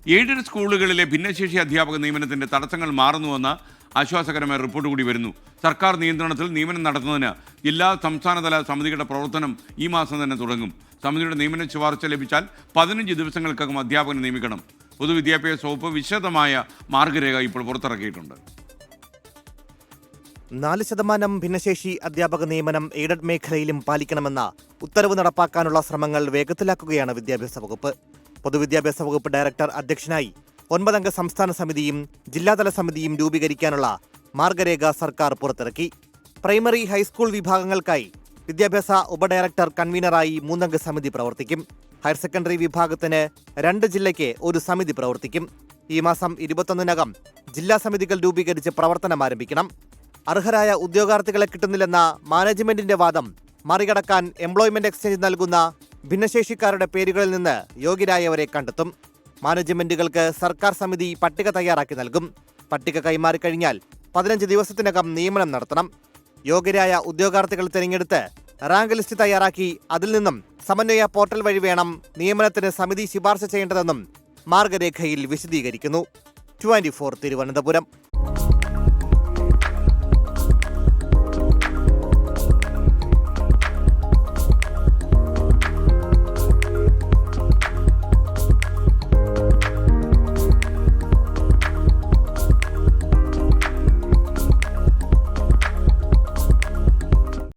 Aided സ്കൂളുകളിലെ ഭിന്നശേഷി അധ്യാപക നിയമനത്തിന്റെ തടസ്സങ്ങൾ മാറുന്നുവെന്ന ആശ്വാസകരമായ റിപ്പോർട്ട് കൂടി വരുന്നു. സർക്കാർ നിയന്ത്രണത്തിൽ നിയമനം നടത്തുന്നതിന് ജില്ലാ സംസ്ഥാനതല സമിതികളുടെ പ്രവർത്തനം ഈ മാസം തന്നെ തുടങ്ങും. സമിതിയുടെ നിയമന ശുപാർശ ലഭിച്ചാൽ 15 ദിവസങ്ങൾക്കകം അധ്യാപകനെ നിയമിക്കണം. പൊതുവിദ്യാഭ്യാസ വകുപ്പ് വിശദമായ മാർഗരേഖ ഇപ്പോൾ പുറത്തിറക്കിയിട്ടുണ്ട്. 4% ഭിന്നശേഷി അധ്യാപക നിയമനം എയ്ഡഡ് മേഖലയിലും പാലിക്കണമെന്ന ഉത്തരവ് നടപ്പാക്കാനുള്ള ശ്രമങ്ങൾ വേഗത്തിലാക്കുകയാണ് വിദ്യാഭ്യാസ വകുപ്പ്. പൊതുവിദ്യാഭ്യാസ വകുപ്പ് ഡയറക്ടർ അധ്യക്ഷനായി 9 അംഗ സംസ്ഥാന സമിതിയും ജില്ലാതല സമിതിയും രൂപീകരിക്കാനുള്ള മാർഗരേഖ സർക്കാർ പുറത്തിറക്കി. പ്രൈമറി ഹൈസ്കൂൾ വിഭാഗങ്ങൾക്കായി വിദ്യാഭ്യാസ ഉപഡയറക്ടർ കൺവീനറായി 3 അംഗ സമിതി പ്രവർത്തിക്കും. ഹയർ സെക്കൻഡറി വിഭാഗത്തിന് 2 ജില്ലയ്ക്ക് ഒരു സമിതി പ്രവർത്തിക്കും. ഈ മാസം 21-നകം ജില്ലാ സമിതികൾ രൂപീകരിച്ച് പ്രവർത്തനം ആരംഭിക്കണം. അർഹരായ ഉദ്യോഗാർത്ഥികളെ കിട്ടുന്നില്ലെന്ന മാനേജ്മെന്റിന്റെ വാദം മറികടക്കാൻ എംപ്ലോയ്മെന്റ് എക്സ്ചേഞ്ച് നൽകുന്ന ഭിന്നശേഷിക്കാരുടെ പേരുകളിൽ നിന്ന് യോഗ്യരായവരെ കണ്ടെത്തും. മാനേജ്മെന്റുകൾക്ക് സർക്കാർ സമിതി പട്ടിക തയ്യാറാക്കി നൽകും. പട്ടിക കൈമാറിക്കഴിഞ്ഞാൽ 15 ദിവസത്തിനകം നിയമനം നടത്തണം. യോഗ്യരായ ഉദ്യോഗാർത്ഥികൾ തിരഞ്ഞെടുത്ത് റാങ്ക് ലിസ്റ്റ് തയ്യാറാക്കി അതിൽ നിന്നും സമന്വയ പോർട്ടൽ വഴി വേണം നിയമനത്തിന് സമിതി ശുപാർശ ചെയ്യേണ്ടതെന്നും മാർഗരേഖയിൽ വിശദീകരിക്കുന്നു. 24 തിരുവനന്തപുരം.